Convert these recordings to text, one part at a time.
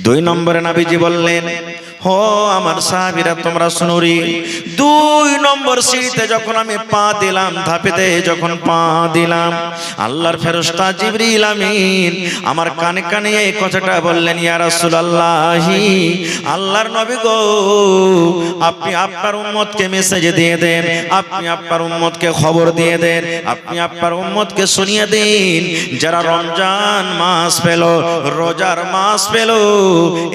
দুই নম্বরে নবীজি বললেন, হো আমার সাহাবীরা তোমরা শুনো রে, 2 নম্বর সিঁড়িতে যখন আমি পা দিলাম, ধাপেতে যখন পা দিলাম, আল্লাহর ফেরেশতা জিবরিল আমিন আমার কানে কানে এই কথাটা বললেন, ইয়া রাসূলুল্লাহ, আল্লাহর নবী গো, আপনি আপনার উম্মতকে মেসেজ দিয়ে দেন, আপনি আপনার উম্মতকে খবর দিয়ে দেন, আপনি আপনার উম্মতকে শুনিয়ে দিন, যারা রমজান মাস পেল, রোজার মাস পেল,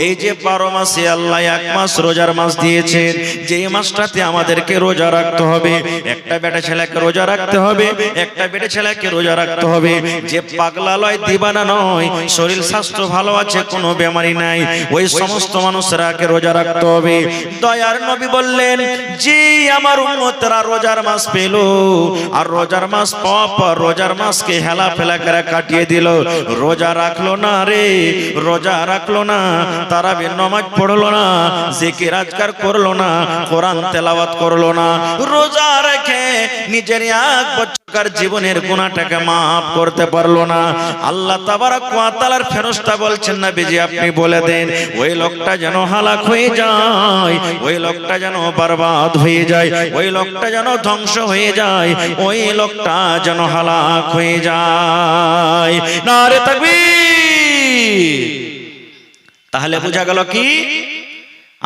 এই যে 12 মাসে আল্লাহ 1 মাস রোজার মাস দিয়েছেন, যে মাসটাতে আমাদেরকে রোজা রাখতে হবে, একটা বেটা ছেলেকে রোজা রাখতে হবে, একটা বেটা ছেলেকে রোজা রাখতে হবে, যে পাগলা লয় দিবানা নয়, শরীর স্বাস্থ্য ভালো আছে, কোনো বেমারি নাই, ওই সমস্ত মানুষরাকে রোজা রাখতে হবে। দয়ার নবী বললেন, যে আমার উম্মতরা রোজার মাস পেল, আর রোজার মাস পাওয়ার পর রোজার মাসকে হেলা ফেলা করে কাটিয়ে দিল, রোজা রাখলো না রে, রোজা রাখলো না, তারাবির নামাজ পড়লো না, জিকির আজকার করলো না, কোরআন তেলাওয়াত করলো না, রোজা রেখে নিজের 1 বছরকার জীবনের গুনাহটাকে maaf করতে পারলো না, আল্লাহ তাবারক ওয়া তাআলার ফেরেশতা বলছেন, নবীজি আপনি বলে দেন, ওই লোকটা যেন হালাক হয়ে যায়, ওই লোকটা যেন বরবাদ হয়ে যায়, ওই লোকটা যেন ধ্বংস হয়ে যায়, ওই লোকটা যেন হালাক হয়ে যায়। নারে তাকবীর। তাহলে বোঝা গেল কি,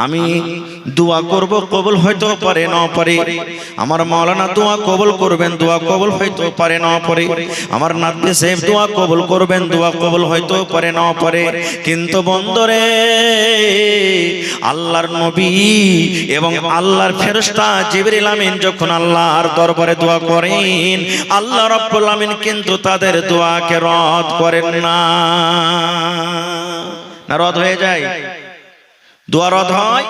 আমি দোয়া করব, কবুল হয়তো পারে না পারে, আমার মাওলানা দোয়া কবুল করবেন, দোয়া কবুল হয়তো পারে না পারে, আমার নাতনি সাহেব দোয়া কবুল করবেন, দোয়া কবুল হয়তো পারে না পারে, কিন্তু বন্ধুরে, আল্লাহর নবী এবং আল্লাহর ফেরেশতা জিবরিল আমিন যখন আল্লাহর দরবারে দোয়া করেন, আল্লাহ রাব্বুল আমিন কিন্তু তাদের দোয়াকে রদ করেন না। না রদ হয়ে যায়? দোয়া রদ হয়?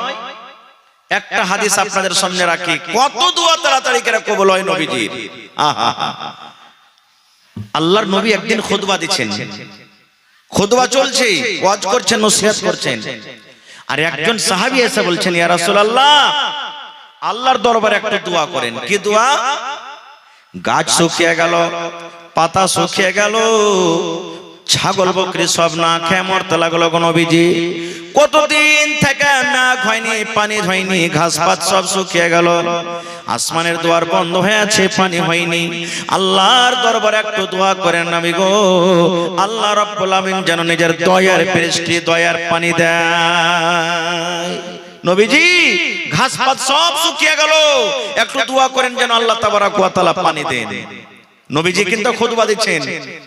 একটা হাদিস আপনাদের সামনে রাখি, কত দোয়া তাড়াতাড়ি করে কবুল হয় নবীজির। আহা, আল্লাহর নবী একদিন খুতবা দিচ্ছেন, খুতবা চলছে, ওয়াজ করছেন, নসিহত করছেন, আর একজন সাহাবী এসে বলছেন, ইয়া রাসূলুল্লাহ, আল্লাহর দরবারে একটা দোয়া করেন। কি দোয়া? গাছ শুকিয়ে গেল, পাতা শুকিয়ে গেল, ছাগল বকরি সব না খেয়ে মরতে লাগলো নবীজি, কতদিন থেকে মেঘ হয়নি, পানি হয়নি, ঘাস পাত সব শুকিয়ে গেল, আসমানের দুয়ার বন্ধ হয়ে আছে, পানি হয়নি, আল্লাহর দরবারে একটু দোয়া করেন নবী গো, আল্লাহ রাব্বুল আমিন যেন নিজের দয়ার বৃষ্টি, দয়ার পানি দেয়। নবীজি ঘাস পাত সব শুকিয়ে গেল, একটু দোয়া করেন যেন আল্লাহ তাবারক ওয়া তাআলা পানি দেন। নবীজি কিন্তু খুতবা দিচ্ছেন,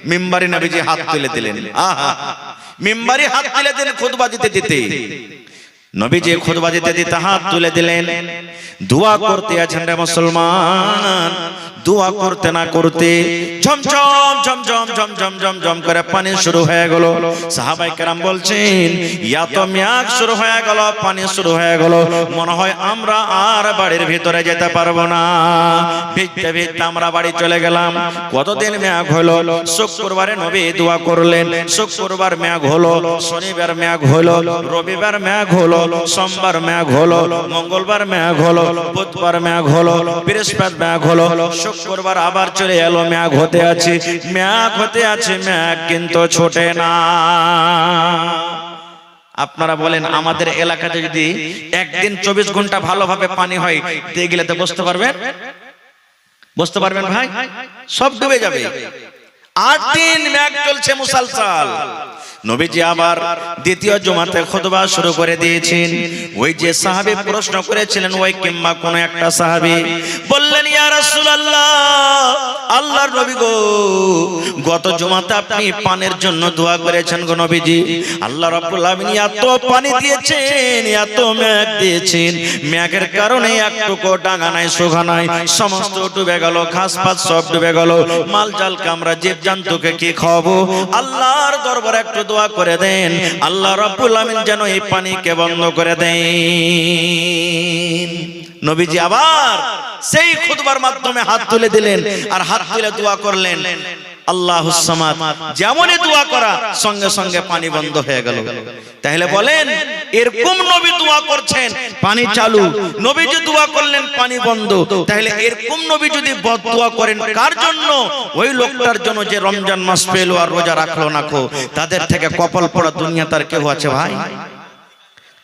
মিম্বারে নবীজি হাত তুলে দিলেন। আহা, মিম্বারে হাত তুলে দিলেন খুতবা দিতে দিতে, নবীজি খুতবা দিতে দিতে হাত তুলে দিলেন, দোয়া করতে আছেন রে মুসলমান, দোয়া করতে না করতে ঝমঝম ঝমঝম ঝমঝম ঝমঝম করে পানি শুরু হয়ে গেল। সাহাবায়ে কেরাম বলছেন, ইয়া তো মেঘ শুরু হয়ে গেল, পানি শুরু হয়ে গেল, মনে হয় আমরা আর বাড়ির ভিতরে যেতে পারবো না, ভিজতে ভিজতে আমরা বাড়ি চলে গেলাম। কতদিন মেঘ হলো, শুক্রবারে নবী দোয়া করলেন, শুক্রবার মেঘ হলো, শনিবার মেঘ হলো, রবিবার মেঘ হলো, সোমবার মেঘ হলো, মঙ্গলবার মেঘ হলো, বুধবার মেঘ হলো, বৃহস্পতিবার মেঘ হলো, শুক্রবার আবার চলে এলো, মেঘ হতে আছে, মেঘ হতে আছে, মেঘ কিন্তু ছোটে না। আপনারা বলেন, আমাদের এলাকাতে যদি একদিন 24 ঘন্টা ভালোভাবে পানি হয়, দেখলে তো বুঝতে পারবেন, বুঝতে পারবেন ভাই, সব ডুবে যাবে। 8 দিন মেঘ চলছে মুসালসাল। নবীজি আবার দ্বিতীয় জুমাতে খুতবা শুরু করে দিয়েছেন। ওই যে সাহাবী প্রশ্ন করেছিলেন, ওই কিংবা কোন একটা সাহাবী বললেন, ইয়া রাসূলুল্লাহ, আল্লাহর নবী গো, গত জুমাতে আপনি পানির জন্য দোয়া করেছেন গো নবীজি, আল্লাহ রাব্বুল আমিন এত পানি দিয়েছেন, এত মেঘ দিয়েছেন, মেঘের কারণে একটুকু ডাঙা নাই, সুঘা নাই, সমস্ত ডুবে গেল, ঘাস পাত সব ডুবে গেল, মাল জালকে আমরা জীবজন্তুকে কি খাওয়াবো? আল্লাহর দরবারে একটু দোয়া করে দেন, আল্লাহ রাব্বুল আমিন যেন এই পানিকে বন্ধ করে দেন। নবীজি আবার সেই খুতবার মাধ্যমে হাত তুলে দিলেন, আর হাত তুলে দোয়া করলেন, আল্লাহুস সামাদ, যেমনই দোয়া করা সঙ্গে সঙ্গে পানি বন্ধ হয়ে গেল। তাহলে বলেন, এরকম নবী দোয়া করছেন, পানি চালু, নবীজি দোয়া করলেন, পানি বন্ধ, তাহলে এরকম নবী যদি বদদোয়া করেন কার জন্য? ওই লোকটার জন্য যে রমজান মাস পেল আর রোজা রাখলো না, তাদের থেকে কপাল পড়া দুনিয়া তার কেউ আছে ভাই?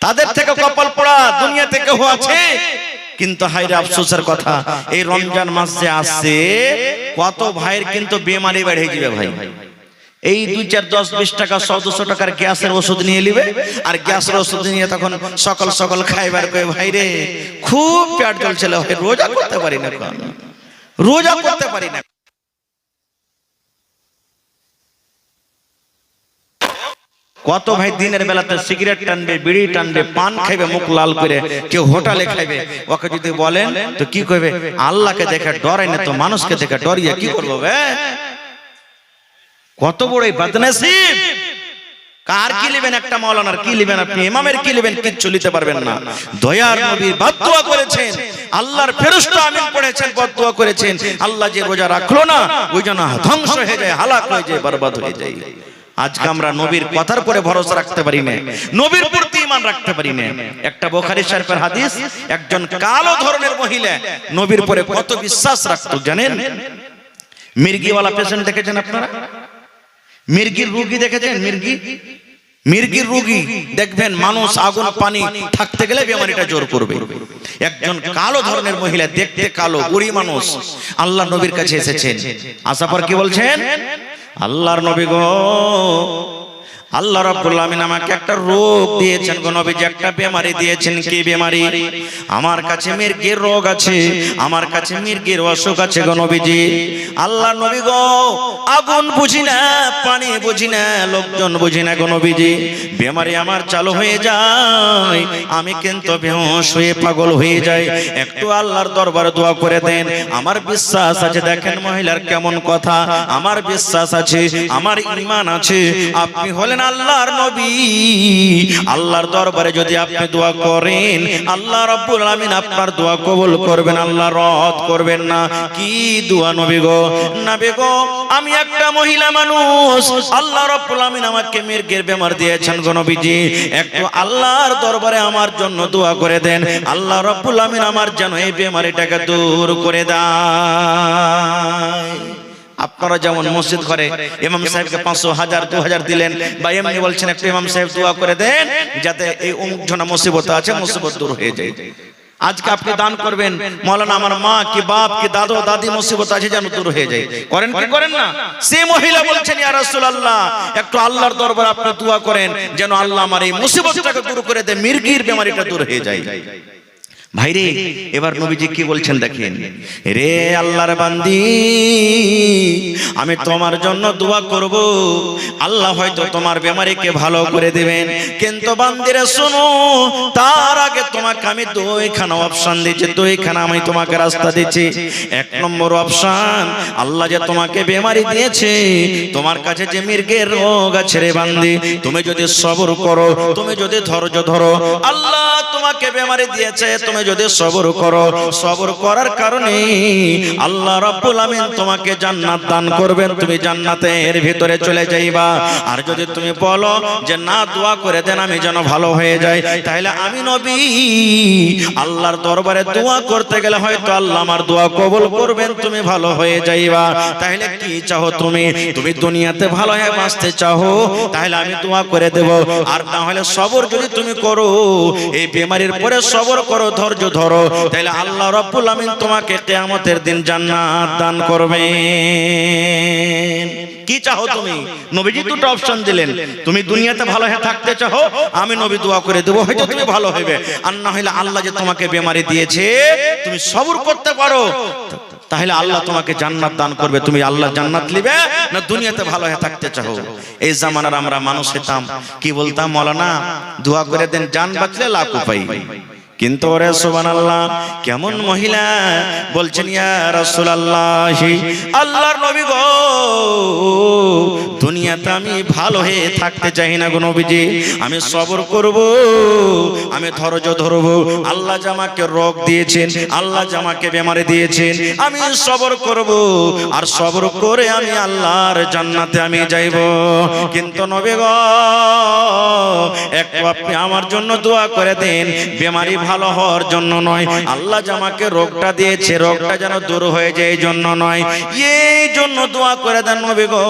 তাদের থেকে কপাল পোড়া দুনিয়াতে কেউ আছে? কিন্তু হায়রে আফসোসের কথা, এই রমজান মাস যে আসছে কত ভাইয়ের কিন্তু বেমারি বেড়ে যাবে ভাই। এই 2, 4, 10, 20 টাকা 100-200 টাকার গ্যাসের ওষুধ নিয়ে নিবে, আর গ্যাসের ওষুধ নিয়ে তখন সকাল সকাল খাইবার কই ভাই রে খুব পেট জ্বলছিল, রোজা করতে পারি না, রোজা করতে পারি না। কত ভাই দিনের বেলাতে সিগারেট টানবে, বিড়ি টানবে, পান খাইবে মুখ লাল করে, কেউ হোটেলে খাইবে। ওকে যদি বলেন তো কি কইবে? আল্লাহকে দেখে ডরাই না তো মানুষকে দেখে ডরিয়ে কি করবো? কত বড় বদনসিব! কার কি নেবেন? একটা মাওলানার কি নেবেন আপনি? ইমামের কি নেবেন? কিচ্ছু নিতে পারবেন না। দয়ার নবী বদদুয়া করেছেন, আল্লাহর ফেরেশতা আমিন পড়েছেন, বদদুয়া করেছেন, আল্লাহ যে রোজা রাখলো না ওই জন্য ধ্বংস হয়ে যায়, হালাক হয়ে যায়, বরবাদ হয়ে যায়। আজকে আমরা নবীর কথার পরে ভরসা রাখতে পারি না, নবীর প্রতি ঈমান রাখতে পারি না। একটা বুখারী শরীফের হাদিস, একজন কালো ধরনের মহিলা নবীর পরে কত বিশ্বাস রাখতো জানেন? মির্গিওয়ালা পেশেন্ট দেখেছেন আপনারা? মির্গির রোগী দেখেছেন? মির্গির রোগী দেখবেন মানুষ আগুন পানি থাকতে গেলে বেমারিটা জোর করবে। একজন কালো ধরনের মহিলা, দেখতে কালো, বুড়ি মানুষ, আল্লাহ নবীর কাছে এসেছেন। আসার পর কি বলছেন? আল্লাহর নবী গো, আল্লাহ রাব্বুল আলামিন আমাকে একটা রোগ দিয়েছেন গো নবীজি, একটা বেমারি দিয়েছেন। কি বেমারি? আমার কাছে মির্গির রোগ আছে, আমার কাছে মির্গির অসুখ আছে গো নবীজি। আল্লাহ নবী গো, আগুন বুঝি না, পানি বুঝি না, লোকজন বুঝি না গো নবীজি, বেমারি আমার চালু হয়ে যায়, আমি কিন্তু বেহুশ হয়ে পাগল হয়ে যাই, একটু আল্লাহর দরবারে দোয়া করে দেন। আমার বিশ্বাস আছে, দেখেন মহিলার কেমন কথা, আমার বিশ্বাস আছে, আমার ঈমান আছে, আপনি হলেন আল্লাহর নবী, আল্লাহর দরবারে যদি আপনি দোয়া করেন আল্লাহ রাব্বুল আলামিন আপনার দোয়া কবুল করবেন, আল্লাহ রদ করবেন না। কি দোয়া নবী গো? নবী গো, আমি একটা মহিলা মানুষ, আল্লাহ রাব্বুল আলামিন আমাকে মির্গের বেমার দিয়েছেন গো নবীজি, একটু আল্লাহর দরবারে আমার জন্য দোয়া করে দেন, আল্লাহ রাব্বুল আলামিন আমার যেন এই বেমারিটাকে দূর করে দেয়। আপনারা যেমন মসজিদ ঘরে ইমাম সাহেবকে 500, 1000, 2000 দিলেন, বা এমনি বলছেন একটু ইমাম সাহেব দোয়া করে দেন যাতে এই অমুক জনা মুসিবত আছে, মুসিবত দূর হয়ে যায়। আজকে আপনি দান করবেন, মাওলানা আমার মা কি বাপ কি দাদু দাদি মুসিবত আছে যেন দূর হয়ে যায়, করেন কি করেন না? সেই মহিলা বলছেন ইয়া রাসূলুল্লাহ, একটু আল্লাহর দরবারে আপনি দোয়া করেন যেন আল্লাহ আমার এই মুসিবতটাকে দূর করে দেয়, মির্গির বেমারিটা দূর হয়ে যায়। ভাইরে, এবার নবীজি কি বলছেন দেখেন, রে আল্লাহর বান্দি, আমি তোমার জন্য দোয়া করব, আল্লাহ হয়তো তোমার বেমারিকে ভালো করে দিবেন, কিন্তু বান্দিরে শোনো, তার আগে তোমাকে আমি দুইখানা অপশন দিচ্ছি, দুইখানা আমি তোমাকে রাস্তা দিচ্ছি। 1 নম্বর অপশন, আল্লাহ যে তোমাকে বেমারি দিয়েছে, তোমার কাছে যে মির্গের রোগ আছে রে বান্দি, তুমি যদি সবর করো, তুমি যদি ধৈর্য ধরো, আল্লাহ তোমাকে বেমারি দিয়েছে, তুমি যদি সবর করো, সবর করার কারণে আল্লাহ রাব্বুল আমিন তোমাকে জান্নাত দান করবেন, তুমি জান্নাতের ভিতরে চলে যাইবা। আর যদি তুমি বলো যে না, দোয়া করে দেন আমি যেন ভালো হয়ে যাই, তাহলে আমি নবী আল্লাহর দরবারে দোয়া করতে গেলে হয়তো আল্লাহ আমার দোয়া কবুল করবেন, তুমি ভালো হয়ে যাইবা। তাহলে কি চাও তুমি? তুমি দুনিয়াতে ভালো হয়ে বাঁচতে চাও, তাহলে আমি দোয়া করে দেব। আর না হলে সবর যদি তুমি করো, এই বেমারির পরে সবর করো, ধৈর্য ধরো, তাহলে আল্লাহ রাব্বুল আমিন তোমাকে কিয়ামতের দিন জান্নাত দান করবেন। কি চাও তুমি? নবীজি দুটো অপশন দিলেন, তুমি দুনিয়াতে ভালো হয়ে থাকতে চাও, আমি নবী দোয়া করে দেব, হয়তো তুমি ভালো হবে। আর না হলে আল্লাহ যে তোমাকে বেমারি দিয়েছে, তুমি সবর করতে পারো, তাহলে আল্লাহ তোমাকে জান্নাত দান করবে। তুমি আল্লাহ জান্নাত নিবে না দুনিয়াতে ভালো হয়ে থাকতে চাও? এই জামানার আমরা মানুষ হতাম, কি বলতাম, মাওলানা দোয়া করে দেন, জান বাঁচলে লাখ উপায়। কিন্তু ওরে সুবহানাল্লাহ, কেমন মহিলা বলছেন ইয়া রাসূলুল্লাহ, আল্লাহর নবী গো, দুনিয়াতে আমি ভালো হয়ে থাকতে চাই না গো নবীজি, আমি সবর করব, আমি ধৈর্য ধরব। আল্লাহ যে আমাকে রোগ দিয়েছেন, আল্লাহ যে আমাকে বেমারি দিয়েছেন, আমি সবর করব, আর সবর করে আমি আল্লাহর জান্নাতে আমি যাইব। কিন্তু নবী গো, একটু আপনি আমার জন্য দোয়া করে দেন, বেমারি ভালো হওয়ার জন্য নয়, আল্লাহ যে আমাকে রোগটা দিয়েছে রোগটা যেন দূর হয়ে যায় এই জন্য নয়, এই জন্য দোয়া করে দেন নবী গো।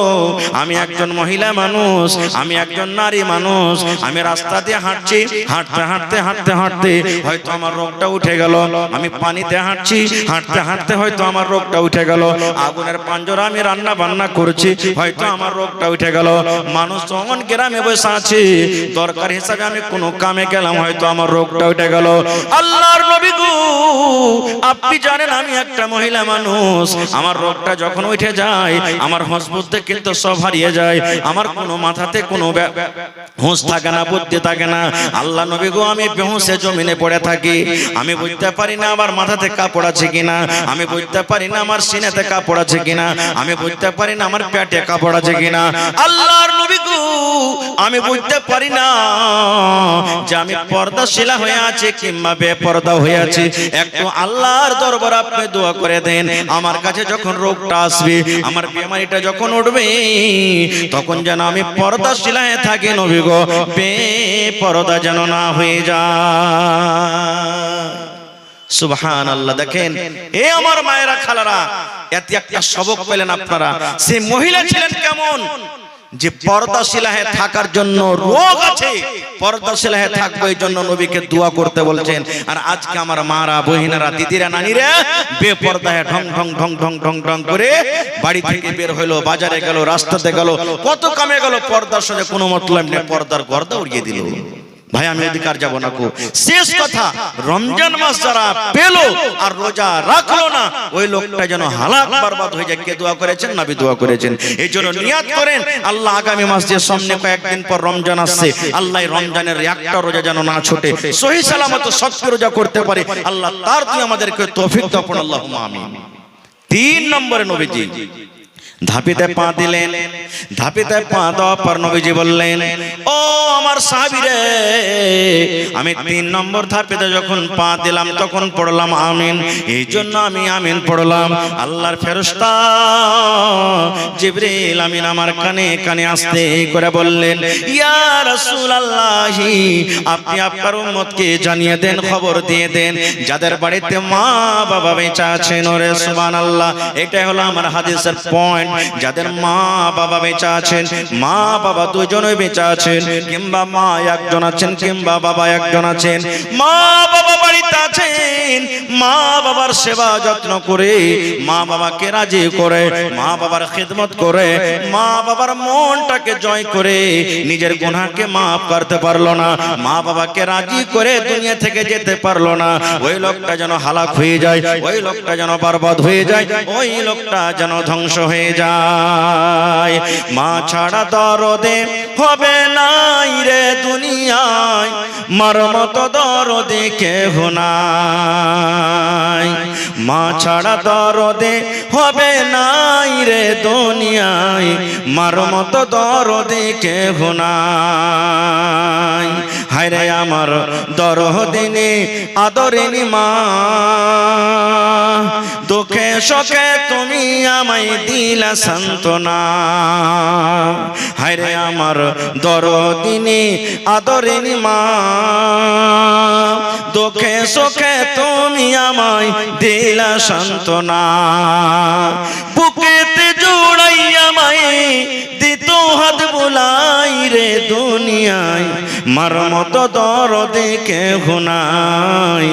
আমি একজন মহিলা মানুষ, আমি একজন নারী মানুষ, আমি রাস্তা দিয়ে হাঁটছি, হাঁটতে হাঁটতে হাঁটতে হাঁটতে হয়তো আমার রোগটা উঠে গেল। আমি পানিতে হাঁটছি, হাঁটতে হাঁটতে হয়তো আমার রোগটা উঠে গেল। আগুনের পাঞ্জরা আমি রান্না বান্না করছি, হয়তো আমার রোগটা উঠে গেল। মানুষ যখন গ্রামে বসে আছে দরকার হিসাবে আমি কোনো কামে গেলাম, হয়তো আমার রোগটা উঠে গেল। আল্লাহর নবী গো, আপনি জানেন আমি একটা মহিলা মানুষ, আমার রোগটা যখন উঠে যায় আমার হোশ বুদ্ধি কিন্তু সব হারিয়ে যায়, আমার কোনো মাথাতে কোনো হুঁশ থাকে না, বুদ্ধি থাকে না। আল্লাহ নবী গো, আমি বেহুঁশে জমিনে পড়ে থাকি, আমি বুঝতে পারি না আমার মাথাতে কাপড় আছে কিনা, আমি বুঝতে পারি না আমার সিনাতে কাপড় আছে কিনা, আমি বুঝতে পারি না আমার পেটে কাপড় আছে কিনা। আল্লাহর নবী গো, আমি বুঝতে পারি না যে আমি পর্দাশীলা হয়ে আছি কিংবা বেপর্দা হয়ে আছি। একটু আল্লাহর দরবারে আপনি দোয়া করে দেন, আমার কাছে যখন রোগটা আসবে, আমার বিমারিটা যখন উঠবে, তখন যেন আমি পর্দাশীলা হয়ে থাকি নবী গো, বেপর্দা যেন না হয়ে যায়। সুবহানাল্লাহ। দেখেন এ আমার মায়েরা খালারা, এতে একটা সবক পেলেন আপনারা। সে মহিলা ছিলেন কেমন, যে পর্দাশীলা হয়ে থাকার জন্য রোগ আছে, পর্দাশীলা হয়ে থাকবে এই জন্য নবীকে দোয়া করতে বলছেন। আর আজকে আমার মারা, বহিনারা, দিদিরা, নানিরা বেপর্দা হয়ে ঢং ঢং ঢং ঢং ঢং ঢং করে বাড়ি থেকে বের হইলো, বাজারে গেল, রাস্তাতে গেল, কত কামে গেল, পর্দার সাথে কোনো মতলব নেই, পর্দার গর্দা উড়িয়ে দিল। ভাই আমি অধিকার যাব না কো। শেষ কথা, রমজান মাস যারা পেলো আর রোজা রাখলো না, ওই লোকটা যেন হালাক বরবাদ হয়ে যায়। কে দোয়া করেছেন? নবী দোয়া করেছেন। এই জন্য নিয়াত করেন, আল্লাহ আগামী মাস যে সামনে কয়েকদিন পর রমজান আসছে, আল্লাহ রমজানের একটা রোজা যেন না ছুটে, সহি সালামত সত্য রোজা করতে পারে, আল্লাহ তার তুই আমাদেরকে তৌফিক দাও, আল্লাহুম্মা আমিন। 3 নম্বরে নবীজি ধাপিতে পা দিলেন। ধাপিতে পা দেওয়ার পর নবীজি বললেন, ও আমার সাহাবীরে, আমি 3 নম্বর ধাপিতে যখন পা দিলাম তখন পড়লাম আমিন। এই জন্য আমি আমিন পড়লাম। আল্লাহর ফেরেশতা জিবরিল আমিন আমার কানে কানে আস্তে করে বললেন, ইয়া রাসূলুল্লাহ, আপনি আপনার উম্মতকে জানিয়ে দেন, খবর দিয়ে দেন, যাদের বাড়িতে মা বাবা বেঁচে আছেন। ওরে সুবহানাল্লাহ, এটাই হলো আমার হাদিসের পয়েন্ট। যাদের মা বাবা বেঁচে আছেন, মা বাবা দুজনে বেঁচে আছেন, কিংবা মা একজন আছেন কিংবা বাবা একজন আছেন, মা বাবা বাড়িতে আছেন, মা বাবার সেবা যত্ন করে, মা বাবাকে রাজি করে, মা বাবার খিদমত করে, মা বাবার মনটাকে জয় করে, নিজের গুনাহকে মাফ করতে পারলো না, মা বাবাকে রাজি করে দুনিয়া থেকে যেতে পারলো না, ওই লোকটা যেন হালাক হয়ে যায়, ওই লোকটা যেন বরবাদ হয়ে যায়, ওই লোকটা যেন ধ্বংস হয়ে যায়। মা ছাড়া দরদে হবে নাই রে দুনিয়ায়, মার মতো দরদে কেহ নাই। মা ছাড়া দরদে হবে নাই রে দুনিয়ায়, মার মতো দরদে কেহ নাই। হায়রে আমার দরদিনী আদরিনী মা, দুঃখে শোকে তুমি আমায় দিলা সান্ত্বনা। হায়রে আমার দরদিনী আদরিনী মা, দুঃখে শোকে তুমি আমায় দিলা সান্ত্বনা। বুকেতে জোড়াই আমায় দিত হাত বুলাই রে দুনিয়ায়, মার মতো দরদে কেহ নাই।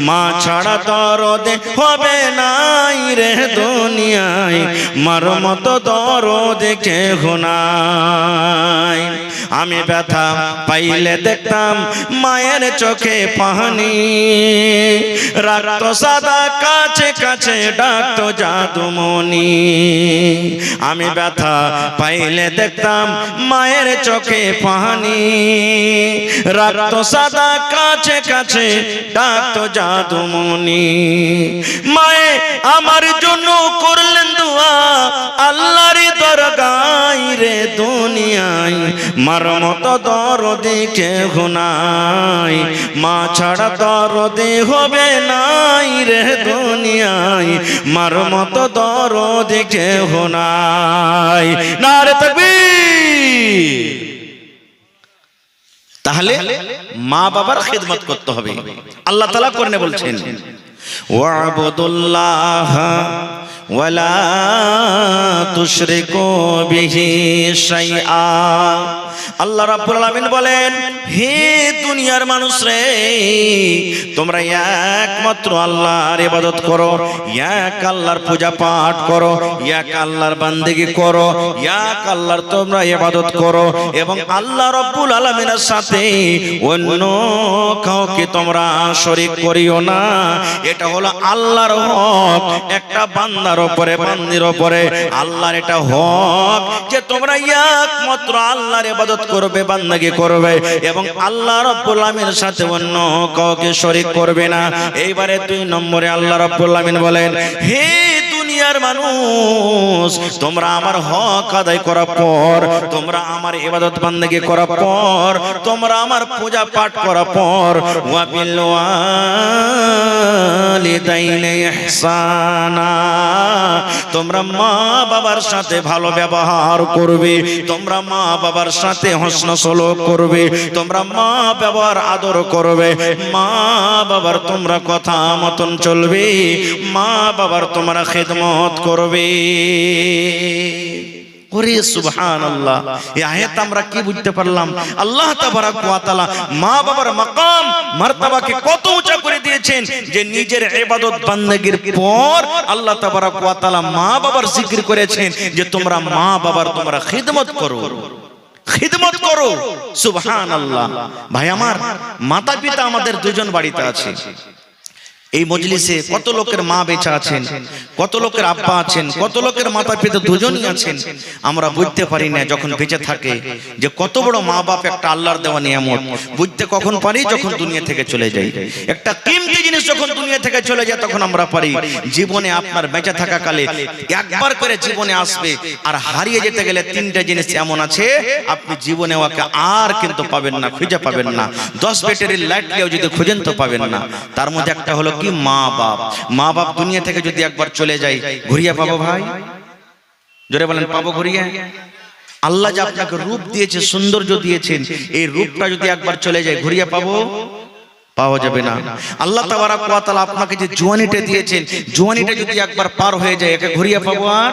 মা ছাড়া দরদে হবে নাই রে দুনিয়ায়, মার মতো দরদে কেহ নাই। আমি ব্যথা পাইলে দেখতাম মায়ের চোখে পানি, রাখতো সাদা কাছে কাছে ডাকতো জাদুমণি। আমি ব্যথা পাইলে দেখতাম মায়ের চোখে পানি, রাখতো সাদা কাছে কাছে ডাকতো জাদুমণি। মায়ে আমার জন্য করলেন দোয়া আল্লাহর দরগায় রে দুনিয়ায়, মার মতো দরদি কেহ নাই। মা ছাড়া দরদি হবে নাই রে দুনিয়ায়, মার মতো দরদি কেহ নাই। নারে তাকবীর। তাহলে মা বাবার খিদমত করতে হবে। আল্লাহ তাআলা কোরআনে বলছেন ওয়া'বুদুল্লাহ ওয়ালা তুশরিকু বিহি শাইআ। আল্লাহ রাব্বুল আলামিন বলেন, হে দুনিয়ার মানুষ রে, তোমরা একমাত্র আল্লাহর ইবাদত করো, এক আল্লাহর পূজা পাঠ করো, এক আল্লাহর বান্দেগি করো, এক আল্লাহর তোমরা ইবাদত করো, এবং আল্লাহ রাব্বুল আলামিনের সাথে অন্য কাউকে তোমরা শরীক করিও না। এটা হলো আল্লাহর হক একটা বান্দার উপরে, বান্দির উপরে। আল্লাহর এটা হক যে তোমরা একমাত্র আল্লাহর ইবাদত করবে, বান্দাগি করবে, এবং আল্লাহ রাব্বুল আলামিনের সাথে অন্য কাউকে শরীক করবে না। এইবারে 2 নম্বরে আল্লাহ রাব্বুল আলামিন বলেন, হে দুনিয়ার মানুষ, তোমরা আমার হক আদায় করার পর, তোমরা আমার ইবাদত বান্দাগি করার পর, তোমরা আমার পূজা পাঠ করার পর, ওয়া বিল ওয়ালিদাইনি ইহসানা, তোমরা মা বাবার সাথে ভালো ব্যবহার করবে, তোমরা মা বাবার সাথে হোসন সলুক করবে, তোমরা মা বাবার আদর করবে, মা বাবার তোমরা কথা মতন চলবে, মা বাবার তোমরা খিদমত করবে। ওরে সুবহানাল্লাহ, এই আয়াত আমরা কি বুঝতে পারলাম? আল্লাহ তাবারক ওয়া তাআলা মা বাবার মাকাম মারতাবাকে কত উঁচা করে দিয়েছেন যে নিজের ইবাদত বান্দেগীর পর আল্লাহ তাবারক ওয়া তাআলা মা বাবার জিকির করেছেন যে তোমরা মা বাবার তোমরা খিদমত করো, খিদমত করো। সুবহানাল্লাহ। ভাই আমার, মাতা পিতা আমাদের দুজন বাড়িতে আছে। এই মজলিসে কত লোকের মা বেঁচে আছেন, কত লোকের আব্বা আছেন, কত লোকের মাতা পিতা দুজনই আছেন। আমরা বুঝতে পারি না যখন বেঁচে থাকে যে কত বড় মা বাপ একটা আল্লাহর দেওয়া নিয়ামত। বুঝতে কখন পারি? যখন দুনিয়া থেকে চলে যাই। একটা কিমতি জিনিস যখন দুনিয়া থেকে চলে যায় তখন আমরা পারি। জীবনে আপনার বেঁচে থাকা কালে একবার করে জীবনে আসবে, আর হারিয়ে যেতে গেলে 3টা জিনিস এমন আছে আপনি জীবনে ওকে আর কিন্তু পাবেন না, খুঁজে পাবেন না। 10 ব্যাটারির লাইট দিয়েও যদি খুঁজেন তো পাবেন না। তার মধ্যে একটা হলো কি? মা বাপ। মা বাপ দুনিয়া থেকে যদি একবার চলে যায়, ঘুরিয়ে পাবো ভাই? জোরে বলেন, পাবো ঘুরিয়ে? আল্লাহ যে আপনাকে রূপ দিয়েছে, সৌন্দর্য দিয়েছেন, এই রূপটা যদি একবার চলে যায় ঘুরিয়ে পাবো? পাওয়া যাবে না। আল্লাহ তাবারক ওয়া তাআলা আপনাকে যে জওয়ানিটা দিয়েছেন, জওয়ানিটা যদি একবার পার হয়ে যায় একে ঘুরিয়ে পাবো? আর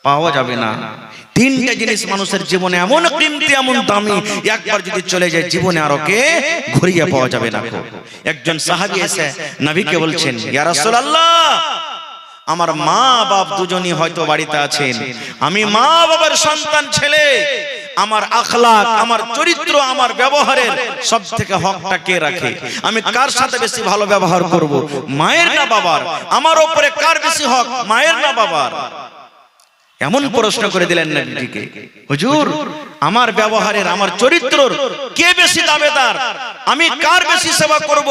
পাওয়া যাবে না। 3টা জিনিস মানুষের জীবনে এমন কিমতি, এমন দামি, একবার যদি চলে যায় জীবনে আর ওকে ঘুরিয়ে পাওয়া যাবে না। একজন সাহাবী এসে নবীকে বলছেন, ইয়া রাসূলুল্লাহ, আমার মা বাপ দুজনই হয়তো বাড়িতে আছেন, আমি মা বাবার সন্তান ছেলে, আমার আখলাক, আমার চরিত্র, আমার ব্যবহারের সব থেকে হকটা কে রাখে? আমি কার সাথে বেশি ভালো ব্যবহার করব, মায়ের না বাবার? আমার উপরে কার বেশি হক, মায়ের না বাবার? এমন প্রশ্ন করে দিলেন নবীজিকে, হুজুর, আমার ব্যবহারের, আমার চরিত্রর কে বেশি দাবেদার? আমি কার বেশি সেবা করব?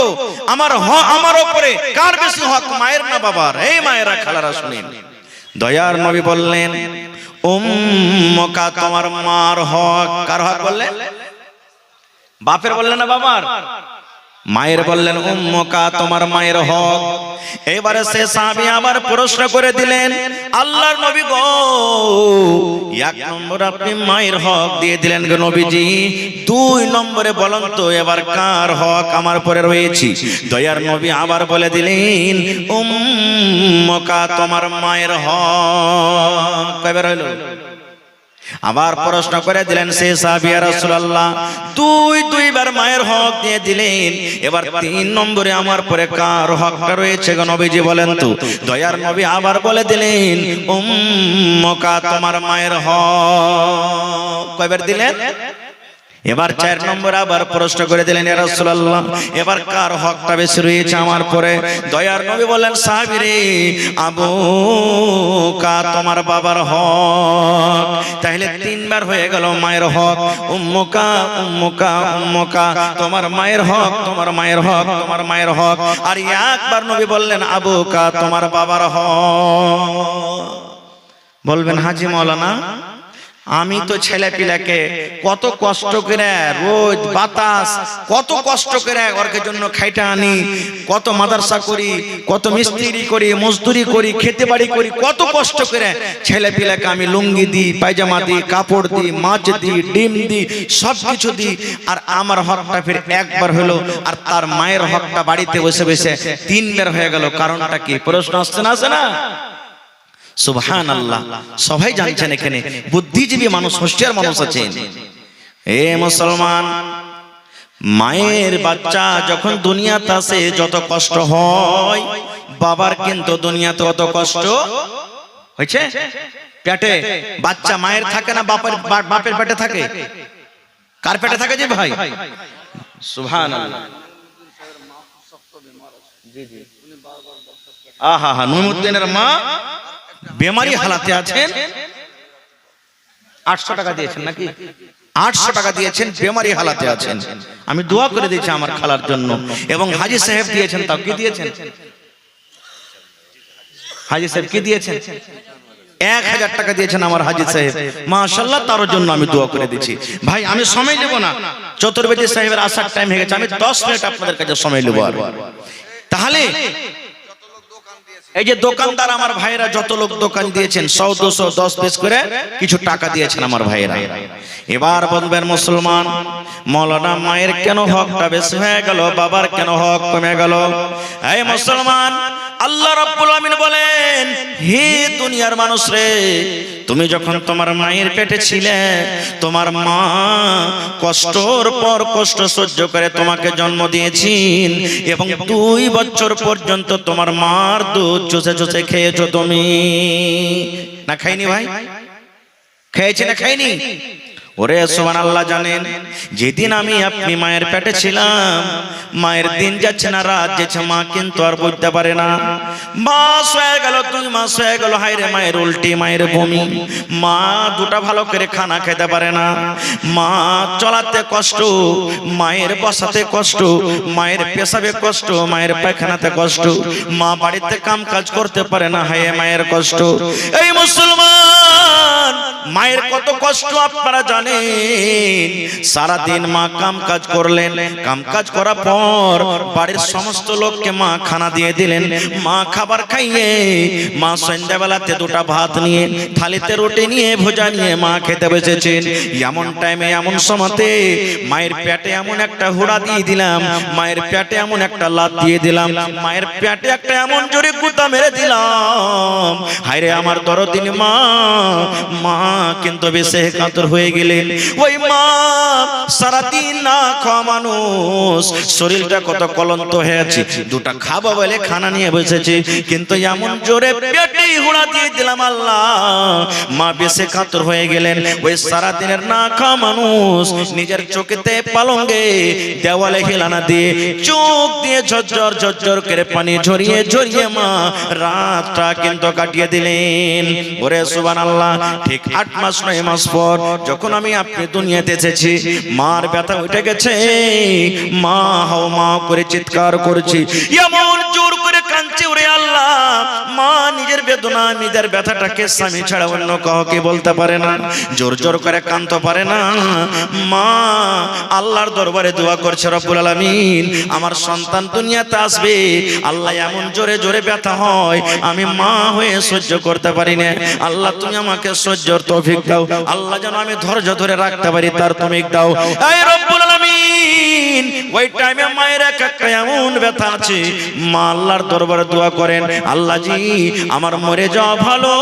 আমার উপরে কার বেশি হক, মায়ের না বাবার? এই মায়েরা, খালারা শুনেন, দয়ার নবী বললেন, উম্মুকা, তোমার মার হক। কার হক বললেন? বাপের বললেন না বাবার? মায়ের বললেন উম্মুকা, তোমার মায়ের হক। এবারে সে সাহাবী আবার প্রশ্ন করে দিলেন, আল্লাহর নবী গো, 1 নম্বর আপনি মায়ের হক দিয়ে দিলেন গো নবীজি, 2 নম্বরে বলেন তো এবার কার হক আমার পরে রয়েছে? দয়ার নবী আবার বলে দিলেন, উম্মুকা, তোমার মায়ের হক। কয়বার হলো? আবার প্রশ্ন করে দিলেন সে সাহাবী, ইয়া রাসূলুল্লাহ, 2 বার মায়ের হক দিয়ে দিলেন, এবার 3 নম্বরে আমার পরে কার হকটা রয়েছে গো নবীজি বলেন তো? দয়ার নবী আবার বলে দিলেন, উম্মুকা, তোমার মায়ের হক। কয়বার দিলেন? এবার 4 নম্বর আবার প্রশ্ন করে দিলেন, ইয়া রাসূলুল্লাহ, এবার কার হকটা বেশি রয়েছে আমার পরে? দয়ার নবী বললেন, সাহাবী রে, আবুকা, তোমার বাবার হক। তাহলে 3 বার হয়ে গেল মায়ের হক। উম্মুকা, উম্মুকা, উম্মুকা, তোমার মায়ের হক, তোমার মায়ের হক, তোমার মায়ের হক। আর একবার নবী বললেন, আবুকা, তোমার বাবার হক। বলবেন, হাজী মাওলানা, আমি তো ছেলে পিলাকে কত কষ্ট করে রোদ বাতাস কত কষ্ট করে ওর জন্য খাইটা আনি, কত মাদ্রাসা করি, কত মিস্ত্রি করি, মজদুরি করি, খেতে বাড়ি করি, কত কষ্ট করে ছেলে পিলাকে আমি লুঙ্গি দিই, পায়জামা দিই, কাপড় দিই, মাছ দিই, ডিম দিই, সব কিছু দিই। আর আমার হকটা ফির একবার হলো, আর তার মায়ের হকটা বাড়িতে বসে বসে তিনবার হয়ে গেল। কারণটা কি? প্রশ্ন আসছে না, আসে না? সুবহানাল্লাহ। সবাই জানছেন এখানে বুদ্ধিজীবী মানুষ, হুঁশিয়ার মানুষ আছেন। এ মুসলমান, মায়ের বাচ্চা যখন দুনিয়াতে আসে যত কষ্ট হয়, বাবার কিন্তু দুনিয়াতে অত কষ্ট হয়েছে। পেটে বাচ্চা মায়ের থাকে না, বাপের পেটে থাকে? কার পেটে থাকে যে ভাই? সুবহানাল্লাহ। আহা হা, নুরুদ্দিনের মা বেমারি হালাতে আছেন, 800 টাকা দিয়েছেন নাকি? 800 টাকা দিয়েছেন, বেমারি হালাতে আছেন। আমি দোয়া করে দিয়েছি আমার খালার জন্য, এবং হাজী সাহেব দিয়েছেন। তাও কি দিয়েছেন? হাজী সাহেব কি দিয়েছেন? 1000 টাকা দিয়েছেন আমার হাজী সাহেব, মাশাআল্লাহ। তার জন্য আমি দোয়া করে দিচ্ছি। ভাই আমি সময় নেব না, চতুর্বেদী সাহেবের আসার টাইম হয়ে গেছে, আমি 10 মিনিট আপনাদের কাছে সময় নেব। আর তাহলে এই যে দোকানদার আমার ভাইরা, যত লোক দোকান দিয়েছেন 100, 200, 10 পিস করে কিছু টাকা দিয়েছেন আমার ভাইরা। এবার বলবেন মুসলমান, মৌলানা মায়ের কেন হকটা বেশি হয়ে গেল, বাবার কেন হক কমে গেল? এই মুসলমান, আল্লাহ রাব্বুল আমিন বলেন, হে দুনিয়ার মানুষ রে, তুমি যখন তোমার মায়ের পেটে ছিলে, তোমার মা কষ্টর পর কষ্ট সহ্য করে তোমাকে জন্ম দিয়েছেন, এবং 2 বছর পর্যন্ত তোমার মার দুধ চুষে চুষে খেয়েছো তুমি। না খাইনি ভাই? খেয়েছি না খাইনি? ওরে সুবহানাল্লাহ। জানেন, যেদিন আমি আপনি মায়ের পেটে ছিলাম, মায়ের দিন যাচ্ছে না রাত যাচ্ছে, মা কিন্তু আর বুঝতে পারে না। মাস হয়ে গেল, 2 মাস হয়ে গেল, হায়রে মায়ের উল্টি, মায়ের বমি, মা দুটা ভালো করে খানা খেতে পারে না, মা চলাতে কষ্ট, মায়ের বসাতে কষ্ট, মায়ের পেশাবে কষ্ট, মায়ের পায়খানাতে কষ্ট, মা বাড়িতে কাম কাজ করতে পারে না, হায় মায়ের কষ্ট। এই মুসলমান, মায়ের কত কষ্ট আপনারা জানেন? সারা দিন মা কাম কাজ করলেন, কাম কাজ করার পর বাড়ির সমস্ত লোককে মা খানা দিয়ে দিলেন। মা খাবার খাইয়ে, মা সন্ধ্যাবেলাতে 2টা ভাত নিয়ে, থালিতে রুটি নিয়ে, ভোজা নিয়ে মা খেতে বসেছেন। এমন টাইমে, এমন সময়তে মায়ের পেটে এমন একটা হুড়া দিয়ে দিলাম, মায়ের পেটে এমন একটা লাত দিয়ে দিলাম, মায়ের পেটে একটা এমন জোরে গুতা মেরে দিলাম, হায়রে আমার দরদিনী মা, মা কিন্তু বেশি কাতর হয়ে গেলেন। ওই মা সারাদিন না খাওয়া মানুষ, শরীরটা কত ক্লান্ত হয়েছে, 2টা খাবো বলে খানা নিয়ে বসেছে, কিন্তু এমন জোরে পেটে হুড়া দিয়ে দিলাম, আল্লাহ, মা বেশি কাতর হয়ে গেলেন। ওই সারাদিনের না খাওয়া মানুষ নিজের চোখেতে পালঙ্গে দেওয়ালে হেলানা দিয়ে, চোখ দিয়ে ঝরঝর ঝরঝর করে পানি ঝরিয়ে ঝরিয়ে মা রাতটা কিন্তু কাটিয়ে দিলেন। ওরে সুবহানাল্লাহ। ঠিক 8 মাস 9 মাস পর যখন আমি আপনি দুনিয়াতে এসেছি, মার ব্যথা উঠে গেছে, মা হাও মা করে চিৎকার করছি, এমন জোর করে কাঁদছে, ওরে আল্লাহ, মা নিজের বেদনা, নিজের ব্যথাটাকে স্বামী ছাড়া অন্য কাউকে বলতে পারে না, জোর জোর করে কাঁদতে পারে না। মা আল্লাহর দরবারে দোয়া করছে, রব্বুল আলামিন, আমার সন্তান দুনিয়াতে আসবে, আল্লাহ এমন জোরে জোরে ব্যথা হয়, আমি মা হয়ে সহ্য করতে পারি না, আল্লাহ তুমি আমাকে সহ্যর তৌফিক দাও, আল্লাহ যেন আমি ধৈর্য ধরে রাখতে পারি তার তৌফিক দাও। এই রব্বুল আলামিন, ওই টাইমে মায়ের একটা এমন ব্যথা আছে, মা আল্লাহর দরবারে দোয়া করেন, আল্লাহ জি আমার মরে যাওয়া ভালো,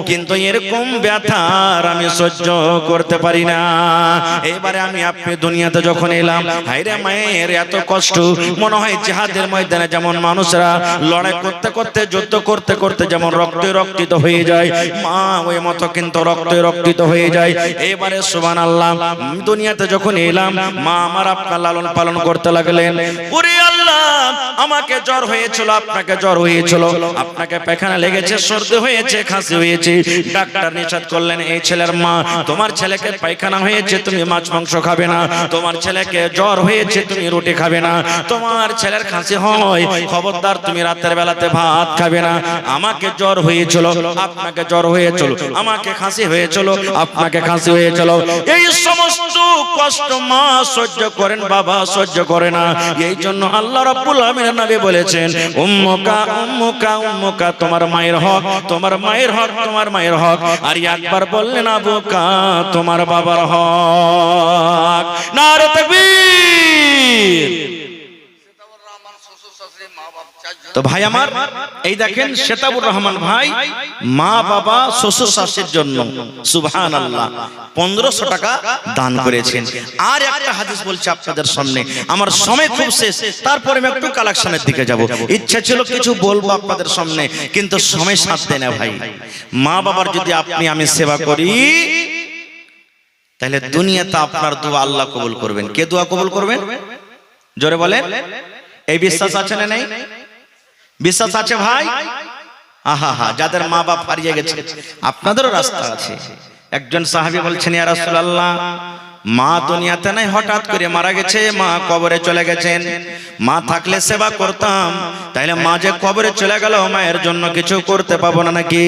কিন্তু এরকম ব্যথার আমি সহ্য করতে পারি না। এবারে আমি আপনি দুনিয়াতে যখন এলাম, হায়রে মায়ের এত কষ্ট, মনে হয় জিহাদের ময়দানে যেমন মানুষরা লড়াই করতে করতে, যুদ্ধ করতে করতে যেমন রক্তে রক্তিত হয়ে যায়, মা ওই মতো কিন্তু রক্তে রক্তিত হয়ে যায়। এবারে সুবহানাল্লাহ, দুনিয়াতে যখন এলাম, মা আমার আপনার লালন পালন করতে লাগলেন। ওরে আল্লাহ আমাকে জ্বর হয়েছিল, আপনাকে জ্বর হয়েছিল, আপনাকে পায়খানা লেগেছে, সর্দি হয়েছে, খাসি হয়েছে, ডাক্তার নিষেধ করলেন এই ছেলের মা তোমার ছেলেকে পায়খানা হয়েছে, তুমি মাছ মাংস খাবে না, তোমার ছেলেকে জ্বর হয়েছে, তুমি রুটি খাবে না, তোমার ছেলের খাসি হয় খবরদার তুমি রাতের বেলাতে ভাত খাবে না, আমাকে জ্বর হয়েছিল, আপনাকে জ্বর হয়েছিল, আমাকে খাসি হয়েছিল, আপনাকে খাসি হয়েছিল, এই সমস্ত কষ্ট মা সহ্য করেন, বাবা সহ্য করে না। এই জন্য আল্লাহ রাব্বুল আমিন নবী বলেছেন উম্মুকা উম্মুকা উম্মুকা, তোমার মায়ের হক, তোমার মায়ের হক, তোমার মায়ের হক। আর একবার বললেন আবুকা, তোমার বাবার হক। নারে তাকবীর। তো ভাই আমার, এই দেখেন শেতাবুর রহমান ভাই মা বাবা শ্বশুর শাশুড়ির জন্য সুবহানাল্লাহ 1500 টাকা দান করেছেন। আর একটা হাদিস বলছি আপনাদের সামনে, আমার সময় খুব শেষ, তারপরে আমি একটু কালেকশনের দিকে যাব। ইচ্ছা ছিল কিছু বলবো আপনাদের সামনে, কিন্তু সময় সাথ দেয় না ভাই। মা বাবার যদি আপনি আমি সেবা করি, তাহলে দুনিয়াতে আপনার দোয়া আল্লাহ কবুল করবেন। কে দোয়া কবুল করবেন? জোরে বলেন। এই বিশ্বাস আছে না নেই? বিশ্বাস আছে ভাই? আহা হা, যাদের মা বাপ হারিয়ে গেছে আপনাদেরও রাস্তা আছে। একজন সাহাবী বলছেন, ইয়া রাসূলুল্লাহ, মা দুনিয়াতে নাই, হঠাৎ করে মারা গেছে, মা কবরে চলে গেছেন, মা থাকলে সেবা করতাম, তাইলে মা যে কবরে চলে গেল, মায়ের জন্য কিছু করতে পাবো না নাকি?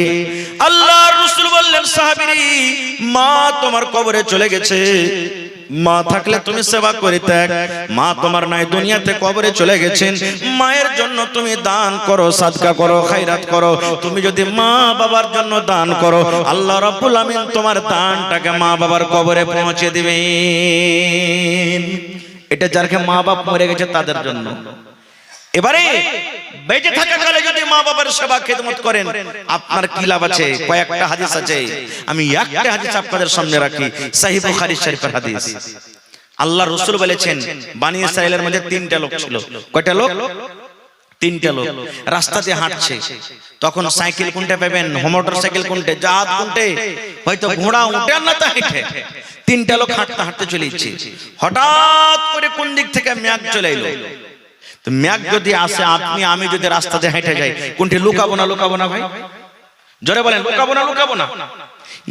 আল্লাহর রাসূল বললেন, সাহাবী, মা তোমার কবরে চলে গেছে, মা থাকলে তুমি সেবা করিতে, মা তোমার নাই, দুনিয়াতে কবরে চলে গেছেন, মায়ের জন্য তুমি দান করো, সাদকা করো, খায়রাত করো। তুমি যদি মা বাবার জন্য দান করো, আল্লাহ রাব্বুল আমিন তোমার দানটাকে মা বাবার কবরে পৌঁছে দিবেন। এটা যারকে মা বাপ মরে গেছে তাদের জন্য। এবারে বেঁচে থাকাকালে যদি মা বাবার সেবা খেদমত করেন, আপনার কি লাভ আছে? কয়েকটা হাদিস আছে, আমি একটা হাদিস আপনাদের সামনে রাখি, সহিহ বুখারী শরীফের হাদিস। আল্লাহ রাসূল বলেছেন, বনি ইসরাইলের মধ্যে 3টা লোক ছিল। কয়টা লোক? 3টা লোক রাস্তা দিয়ে হাঁটছে। তখন সাইকেল কোনটা পাবেন, মোটরসাইকেল কোনটা, জাহাজ কোনটা, হয়তো ঘোড়া উঠে না তা হেঁটে। 3টা লোক হাঁটতে হাঁটতে চলেছে। হঠাৎ করে কোন দিক থেকে মেঘ চলে এলো। তো মেঘ যদি আসে, আপনি আমি যদি রাস্তাতে হেঁটে যাই, কোনটি লুকাবো না? লুকাবো না ভাই? জোরে বলেন, লুকাবো না? লুকাবো না?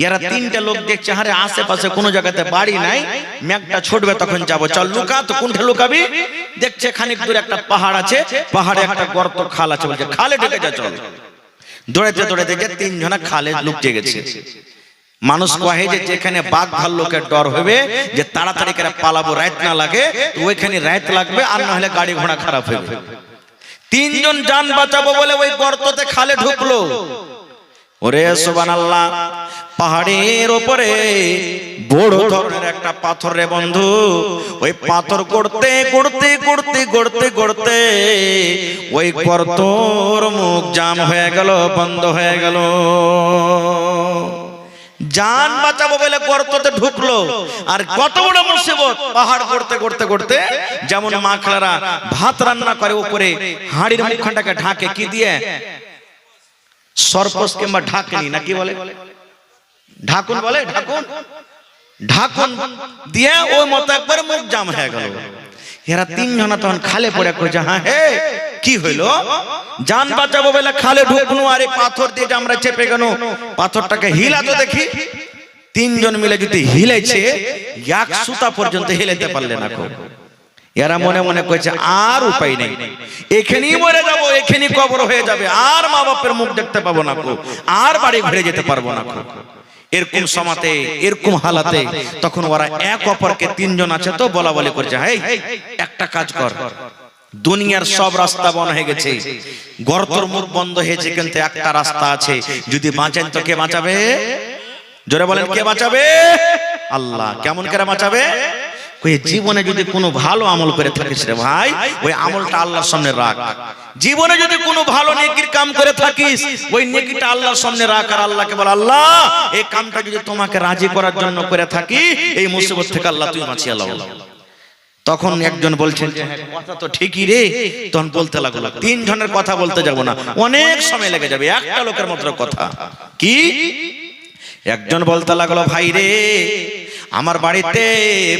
এরা 3টা লোক দেখছে, আরে আশেপাশে কোনো জায়গাতে বাড়ি নাই, মেঘটা ছুটবে, তখন যাবো, চল লুকা। তো কোনটা লুকাবি? দেখছে খানিক দূরে একটা পাহাড় আছে, পাহাড়ে একটা গর্ত খাল আছে, বলছে খালে ঢুকে যা, চল। দৌড়াইতে দৌড়াইতে যে 3 জনা খালে লুকিয়ে গেছে। মানুষ কহে যে যেখানে বাঘ ভাল্লুকের ডর হবে, যে তাড়াতাড়ি করে পালাবো, রাত না লাগে, তো ওইখানে রাত লাগবে, আর না হলে গাড়ি ঘোড়া খারাপ হবে। 3 জন জান বাঁচাবো বলে ওই গর্ততে খালে ঢুকলো। ওরে সুবহানাল্লাহ, পাহাড়ের উপরে বড় ধরনের একটা পাথর রে বন্ধু, ওই পাথর গড়তে গড়তে গড়তে গড়তে গড়তে ওই গর্তর মুখ জাম হয়ে গেল, বন্ধ হয়ে গেল। জান বাঁচাবো বলে গর্ততে ঢুকলো, আর কত বড় মুসিবত! পাহাড় করতে করতে করতে, যেমন মা খালারা ভাত রান্না করে উপরে হাঁড়ির মুখখানটাকে ঢাকে কি দিয়ে? সরপোষ কিংবা ঢাকনি, না কি বলে? ঢাকুন বলে, ঢাকুন। ঢাকুন দিয়ে ওই মতো একবার মুখ জাম হয়ে গেল। এরা 3 জনা তখন খালে পড়ে কইছে, হ্যাঁ হে কি হইলো? জান বাঁচাবো বলে খালে ঢুকনু, আর এই পাথর দিয়ে আমরা চেপে গেল, পাথরটাকে হিলা তো দেখি। 3 জন মিলে যদি হিলাইছে, এক সুতা পর্যন্ত হিলাইতে পারলে না। এরা মনে মনে কইছে আর উপায় নেই, এখানেই মরে যাবো, এখানেই কবর হয়ে যাবে, আর মা বাপের মুখ দেখতে পাবো না, আর বাড়ি ঘুরে যেতে পারবো না। এরকম সমাতে, এরকম হালাতে তখন ওরা এক অপরকে 3 জন আছে তো বলা বলি করছে, হেই একটা কাজ কর, দুনিয়ার সব রাস্তা বন্ধ হয়ে গেছে, গর্তর মুখ বন্ধ হয়েছে, কিন্তু একটা রাস্তা আছে, যদি বাঁচেন তো কে বাঁচাবে? জোরে বলেন, কে বাঁচাবে? আল্লাহ। কেমন করে বাঁচাবে? ওই জীবনে যদি কোনো ভালো আমল করে থাকিস রে ভাই, ওই আমলটা আল্লাহর সামনে রাখ। জীবনে যদি কোনো ভালো নেকির কাম করে থাকিস, ওই নেকিটা আল্লাহর সামনে রাখ, আর আল্লাহকে বল, আল্লাহ এই কামটা যদি তোমাকে রাজি করার জন্য করে থাকি, এই মুসিবত থেকে আল্লাহ তুমি বাঁচিয়ে লাও। তখন একজন বলছেন, কথা তো ঠিকই রে। তখন বলতে লাগলো, 3 জনের কথা বলতে যাব না, অনেক সময় লেগে যাবে, একটা লোকের মাত্র কথা। কি? একজন বলতে লাগলো, ভাই রে, আমার বাড়িতে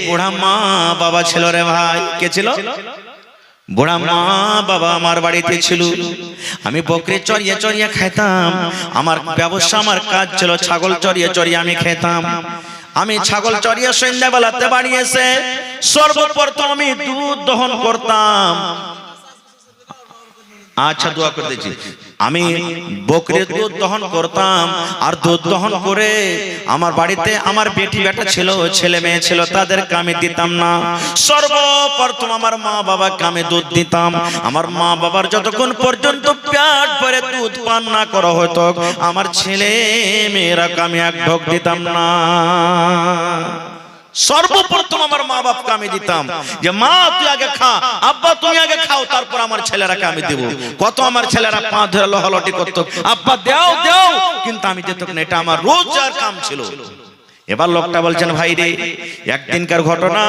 বুড়া মা বাবা ছিল রে ভাই। কে ছিল? বুড়া মা বাবা আমার বাড়িতে ছিল, আমি বকরি চড়িয়ে চড়িয়ে খেতাম। আমার ব্যবসা, আমার কাজ ছিল ছাগল চড়িয়ে চড়িয়ে আমি খেতাম। আমি ছাগল চড়িয়ে সন্ধ্যাবেলাতে বাড়ি এসে সর্বপ্রথম আমি দুধ দহন করতাম। আচ্ছা, দোয়া করে দিচ্ছি। আমি বকরির দুধ দহন করতাম, আর দুধ দহন করে আমার বাড়িতে আমার বেটি বেটা ছিল, ছেলে মেয়ে ছিল, তাদেরকে আমি দিতাম না। সর্বপ্রথম আমার মা বাবাকে আমি দুধ দিতাম। আমার মা বাবার যতক্ষণ পর্যন্ত পেট ভরে দুধ পান না করা হতো, আমার ছেলে মেয়েরাকে আমি এক ঢোক দিতাম না। সর্বপ্রথম আমার মা বাপকে আমি দিতাম, যে মা তুই আগে খা, আব্বা তুমি আগে খাও, তারপর আমার ছেলেরাকে আমি দেব। কত আমার ছেলেরা পা ধরে লহলটি করতো, আব্বা দাও দাও, কিন্তু আমি দিতাম না। এটা আমার রোজগার কাম ছিল। এবার লোকটা বলছেন, ভাই রে, একদিনকার ঘটনা,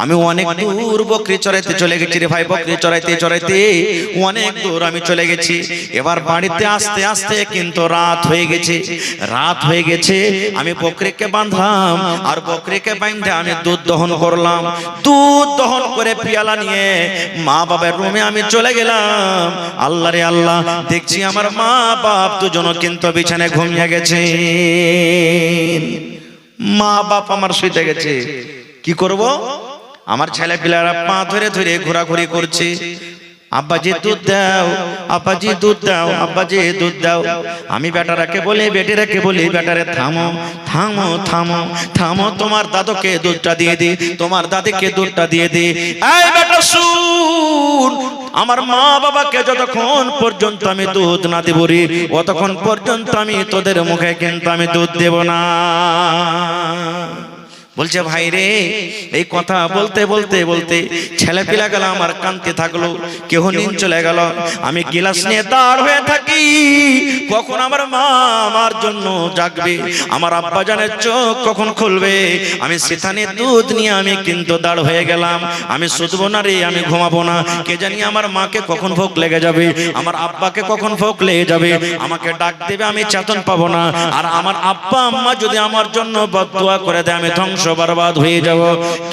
আমি অনেক দূর বকরি চড়াইতে চলে গেছি রে ভাই। বকরি চড়াইতে চড়াইতে অনেক দূর আমি চলে গেছি। এবার বাড়িতে আসতে আসতে কিন্তু রাত হয়ে গেছে। রাত হয়ে গেছে, আমি বকরিকে বাঁধলাম, আর বকরিকে বাঁধে আমি দুধ দহন করলাম। দুধ দহন করে পিয়ালা নিয়ে মা বাবার রুমে আমি চলে গেলাম। আল্লাহ রে আল্লাহ, দেখছি আমার মা বাপ দুজনও কিন্তু বিছানায় ঘুমিয়ে গেছে। মা বাপ আমার শুইতে গেছে, কি করব? আমার ছেলে পিলারা পা ধরে ধরে ঘোরাঘুরি করছে। আব্বাজি দুধ দাও, আব্বাজি দুধ দাও, আব্বাজি দুধ দাও। আমি বেটারাকে বলি, বেটিরাকে বলি, বেটারে থামো থামো থামো থামো, তোমার দাদুকে দুধটা দিয়ে দি, তোমার দাদিকে দুধটা দিয়ে দি। এই বেটা শুন, আমার মা বাবাকে যতক্ষণ পর্যন্ত আমি দুধ না দেব রে, ততক্ষণ পর্যন্ত আমি তোদের মুখে কিন্তু আমি দুধ দেব না। বলছে, ভাই রে, এই কথা বলতে বলতে বলতে ছেলে পিলা গেল আমার কানতে থাকলো, কেহ নিন চলে গেল। আমি গিলাস নিয়ে দাঁড় হয়ে থাকি, কখন আমার মা আমার জন্য জাগবে, আমার আব্বা জানের চোখ কখন খুলবে। আমি সেখানে দুধ নিয়ে আমি কিন্তু দাঁড় হয়ে গেলাম। আমি শুধবো না রে, আমি ঘুমাবো না। কে জানি আমার মাকে কখন ভোগ লেগে যাবে, আমার আব্বাকে কখন ভোগ লেগে যাবে, আমাকে ডাক দেবে, আমি চেতন পাবো না। আর আমার আব্বা আম্মা যদি আমার জন্য বদদুয়া করে দেয়, আমি ধ্বংস বরবাদ হয়ে যাব।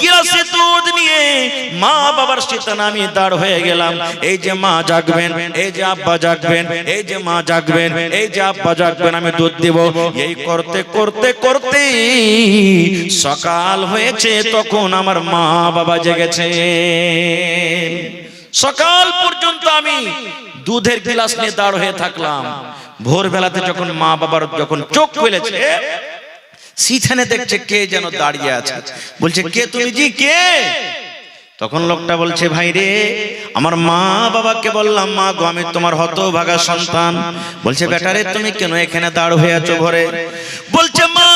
গিলাসে দুধ নিয়ে মা বাবার শীতান আমি দাঁড় হয়ে গেলাম। এই যে মা জাগবেন, এই যে আব্বা জাগবেন, এই যে মা জাগবেন, এই যে আব্বা জাগবেন, আমি দুধ দিব। এই করতে করতে করতে সকাল হয়েছে, তখন আমার মা বাবা জেগেছে। সকাল পর্যন্ত আমি দুধের গিলাস নিয়ে দাঁড় হয়ে থাকলাম। ভোরবেলাতে যখন মা বাবার যখন চোখ খুলেছে, সেখানে দেখছে কে যেন দাঁড়িয়ে আছে। বলছে, কে তুমি জি, কে? তখন লোকটা বলছে, ভাই রে, আমার মা বাবাকে বললাম, মা গো, আমি তোমার হতভাগা সন্তান। বলছে, বেটা রে, তুমি কেন এখানে দাঁড় হয়ে আছো ঘরে? বলছে, মা,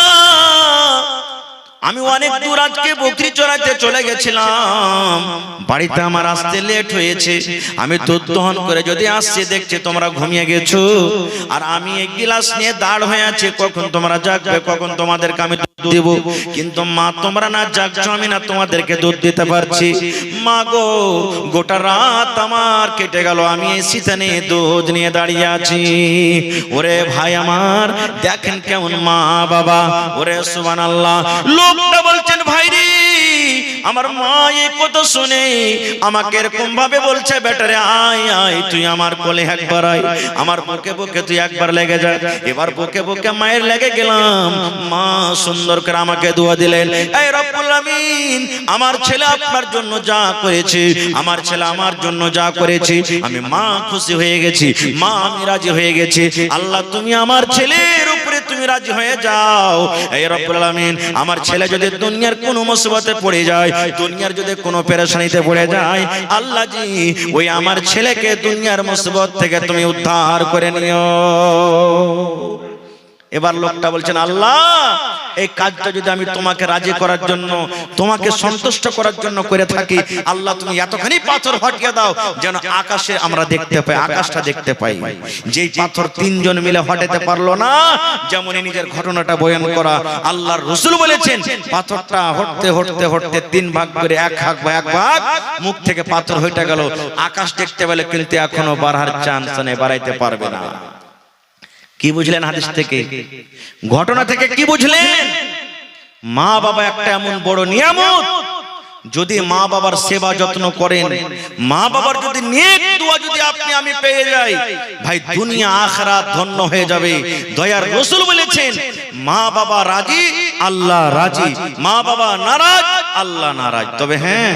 আমি অনেক দূর আজকে বকরি চড়াইতে চলে গেছিলাম, বাড়িতে আমার আসতে লেট হয়েছে। আমি দুধ দহন করে যদি আসছি, দেখছি তোমরা ঘুমিয়ে গেছো, আর আমি এক গিলাস নিয়ে দাঁড় হয়ে আছি, কখন তোমরা জাগবে, কখন তোমাদেরকে আমি দুধ দেব। কিন্তু মা, তোমরা না জাগছো, আমি না তোমাদেরকে দুধ দিতে পারছি। মা গো, গোটা রাত আমার কেটে গেল, আমি এই শীতানে দুধ নিয়ে দাঁড়িয়ে আছি। ওরে ভাই আমার, দেখেন কেমন মা বাবা। ওরে সুবহানাল্লাহ। লোকটা বলছেন, ভাই রে, আমার মা এই কথা শুনে আমাকে এরকম ভাবে বলছে, বেটারে আয় আয়, তুই আমার কোলে একবার আয়, আমার বুকে বুকে তুই একবার লেগে যা। এবার বুকে বুকে মায়ের লেগে গেলাম। মা সুন্দর করে আমাকে দোয়া দিলেন, এই রব্বুল আমিন, আমার ছেলে আপনার জন্য যা করেছে, আমার ছেলে আমার জন্য যা করেছে, আমি মা খুশি হয়ে গেছি, মা আমি রাজি হয়ে গেছি। আল্লাহ, তুমি আমার ছেলের উপরে তুমি রাজি হয়ে যাও। এই রব্বুল আমিন, আমার ছেলে যদি দুনিয়ার কোনো মুসিবতে পড়ে যায়, দুনিয়ার যদি কোনো পেরেশানিতে পড়ে যায়, আল্লাহ জি, ওই আমার ছেলেকে দুনিয়ার মুসিবত থেকে তুমি উদ্ধার করে নিও। এবার লোকটা বলছেন, আল্লাহ, এই কাজটা যদি আমি তোমাকে রাজি করার জন্য, তোমাকে সন্তুষ্ট করার জন্য করে থাকি, আল্লাহ তুমি এতখানি পাথর হটিয়ে দাও যেন আকাশে আমরা দেখতে পাই, আকাশটা দেখতে পাই। যেই পাথর তিনজন মিলে হটাতে পারলো না, যেমনই নিজের ঘটনাটা বয়ান করা, আল্লাহর রাসূল বলেছেন, পাথরটা হটতে হটতে হটতে তিন ভাগ করে এক ভাগ মুখ থেকে পাথর হইতে গেল। আকাশ দেখতে পেলে কিন্তু এখনো বাড়ার চান্স নেই, বাড়াইতে পারবে না। কি বুঝলেন হাদিস থেকে, ঘটনা থেকে কি বুঝলেন? মা বাবা একটা এমন বড় নিয়ামত, যদি মা বাবার সেবা যত্ন করেন, মা বাবার যদি নেক দোয়া যদি আপনি আমি পেয়ে যাই, ভাই দুনিয়া আখিরাত ধন্য হয়ে যাবে। দয়ার রাসূল বলেছেন, মা বাবা রাজি আল্লাহ রাজি, মা বাবা নারাজ আল্লাহ নারাজ। তবে হ্যাঁ,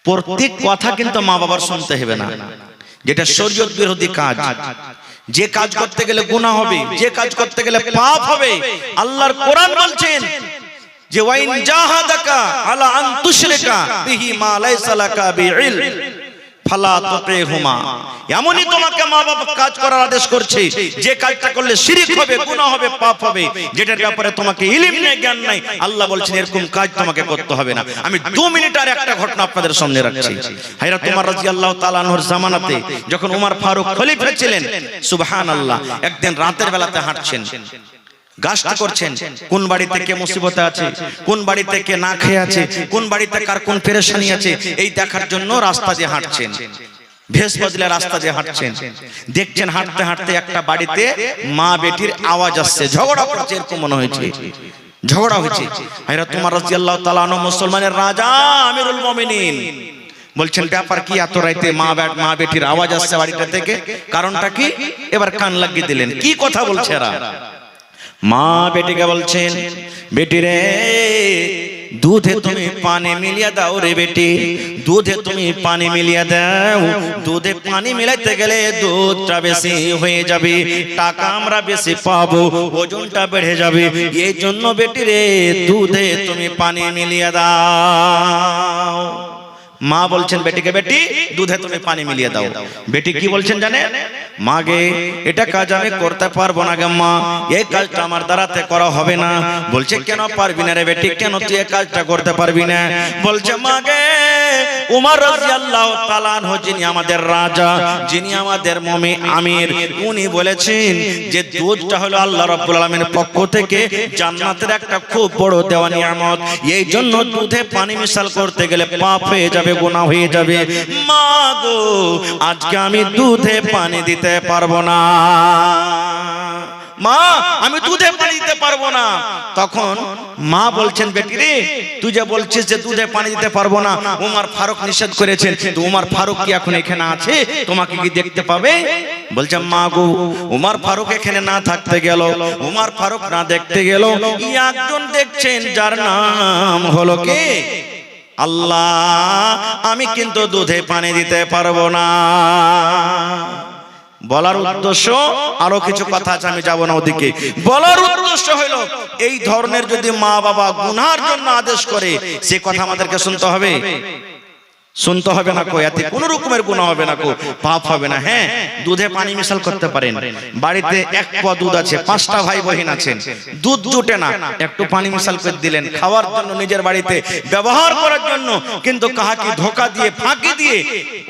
প্রত্যেক কথা কিন্তু মা বাবার শুনতে হবে না। যেটা শরীয়ত বিরোধী কাজ, যে কাজ করতে গেলে গুনাহ হবে, যে কাজ করতে গেলে পাপ হবে, আল্লাহর কোরআন বলছেন যে ওয়াইন জাহাদাকা আলা আন তুশরিকা বিহি মা লাইসা লাকা বিইলম ফালা তুতিহুমা। এমনই তোমাকে মা বাবা কাজ করার আদেশ করছে যে কাজটা করলে শিরক হবে, গুনাহ হবে, পাপ হবে, যেটার ব্যাপারে তোমাকে ইলম নেই, জ্ঞান নাই। আল্লাহ বলছেন এরকম কাজ তোমাকে করতে হবে না। আমি 2 মিনিট আর একটা ঘটনা আপনাদের সামনে রাখছি। হযরত ওমর রাদিয়াল্লাহু তাআলা আনহুর জামানাতে যখন ওমর ফারুক খলিফা ছিলেন, সুবহানাল্লাহ, একদিন রাতের বেলাতে হাঁটছেন, গাছটা করছেন, কোন বাড়িতে কে মুসিবতে আছে, কোন বাড়িতে কে না খেয়ে আছে, কোন বাড়িতে কার কোন পেরেশানি আছে, এই দেখার জন্য রাস্তা দিয়ে হাঁটছেন, ভেষ বদলে রাস্তা দিয়ে হাঁটছেন। দেখছেন হাঁটতে হাঁটতে একটা বাড়িতে মা বেটির আওয়াজ আসছে, ঝগড়া করছে, এরকম মনে হয়েছে ঝগড়া হয়েছে। হযরত ওমর রাদিয়াল্লাহু তাআলা আনহু মুসলমানের রাজা, আমিরুল মুমিনিন, বলছেন ব্যাপার কি, এত রাতে মা বেটির আওয়াজ আসছে বাড়িটা থেকে, কারণটা কি? এবার কান লাগিয়ে দিলেন, কি কথা বলছে এরা? মা বেটিকে বলছেন, বেটি রে, দুধে তুমি পানি মিলিয়ে দাও রে বেটি, দুধে তুমি পানি মিলিয়ে দাও। দুধে পানি মিলাইতে গেলে দুধটা বেশি হয়ে যাবে, টাকা আমরা বেশি পাবো, ওজনটা বেড়ে যাবে। এই জন্য বেটি রে, দুধে তুমি পানি মিলিয়ে দাও। মা বলছেন বেটিকে, বেটি দুধে তুমি পানি মিলিয়ে দাও। বেটি কি বলছেন জানেন? মা গে, এটা কাজ আমি করতে পারবো না গে মা, এই কাজটা আমার দ্বারাতে করা হবে না। বলছে কেন পারবি না রে বেটি, কেন তুই এই কাজটা করতে পারবি না? বলছে মা গে, ওমর রাদিয়াল্লাহু তাআলা আনহু যিনি আমাদের রাজা, যিনি আমাদের আমির, উনি বলেছেন যে দুধটা হলো আল্লাহ রাব্বুল আলামিনের পক্ষ থেকে জান্নাতের একটা খুব বড় দেওয়া নিয়ামত। এই জন্য দুধে পানি মিশাল করতে গেলে পাপ হয়ে যাবে, গুনাহ হয়ে যাবে। মা গো, আজকে আমি দুধে পানি দিতে পারবো না, মা আমি দুধে পানি দিতে পারবো না। তখন মা বলছেন, বেটি রে, তুই যে বলছিস যে দুধে পানি দিতে পারবো না, ওমর ফারুক নিষেধ করেছেন, তো ওমর ফারুক কি এখন এখানে আছে? তোমাকে কি দেখতে পাবে? বলছে মা গো, ওমর ফারুক এখানে না থাকতে গেল, ওমর ফারুক না দেখতে গেল, একজন দেখছেন যার নাম হলো কে? আল্লাহ। আমি কিন্তু দুধে পানি দিতে পারবো না। বলার উদ্দেশ্য আরো কিছু কথা আছে, আমি যাব না ওদিকে। বলার উদ্দেশ্য হলো, এই ধরনের যদি মা বাবা গুনাহের জন্য আদেশ করে, সে কথা আমাদেরকে শুনতে হবে? শুনতে হবে না কো, এতে কোনো রকমের গুনাহ হবে না কো, পাপ হবে না। হ্যাঁ, দুধে পানি মিশাল করতে পারেন। বাড়িতে 1 পোয়া দুধ আছে, 5টা ভাই বোন আছেন, দুধ জুটে না, একটু পানি মিশাল করে দিলেন খাওয়ার জন্য, নিজের বাড়িতে ব্যবহার করার জন্য। কিন্তু কাহাকে ধোকা দিয়ে, ফাঁকি দিয়ে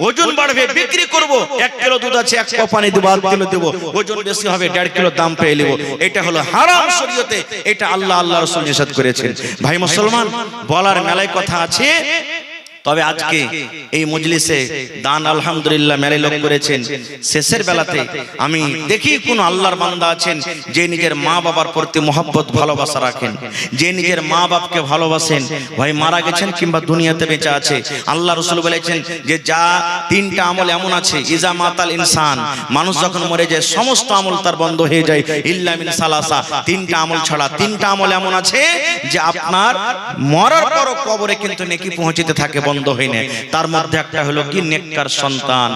ওজন বাড়বে, বিক্রি করব, 1 কিলো দুধ আছে, 1 পোয়া পানি দেব, 1 কিলো দেব, ওজন বেশি হবে, 1.5 কিলো দাম পেয়ে নেব। এটা হলো হারাম শরীয়তে, এটা আল্লাহ রাসূল নিষেধ করেছেন। ভাই মুসলমান, বলার মেলায় কথা আছে। তবে আজকে এই মজলিসে দান আলহামদুলিল্লাহ মেলাই লোক করেছেন। শেষের বেলাতে আমি দেখি কোন আল্লাহর বান্দা আছেন যে নিজের মা বাবার প্রতি মহব্বত ভালোবাসা রাখেন, যে নিজের মা বাপকে ভালোবাসেন, ভাই মারা গেছেন কিংবা দুনিয়াতে বেঁচে আছে। আল্লাহ রাসূল বলেছেন যে যা 3টা আমল এমন আছে, ইজা মাতাল ইনসান, মানুষ যখন মরে যায় সমস্ত আমল তার বন্ধ হয়ে যায়, ইল্লা মিন সালাসা, 3টা আমল ছাড়া। 3টা আমল এমন আছে যে আপনার মরার পরও কবরে কিন্তু নেকি পৌঁছতে থাকে, বন্ধ হয় না। তার মধ্যে একটা হলো কি, নেককার সন্তান,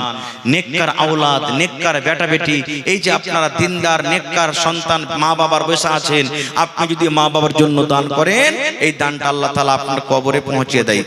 নেককার আওলাদ, নেককার বেটা বেটি। এই যে আপনারা দিনদার নেককার সন্তান মা বাবার বসে আছেন, আপনি যদি মা বাবার জন্য দান করেন, এই দানটা আল্লাহ তাআলা আপনার কবরে পৌঁছে দেয়।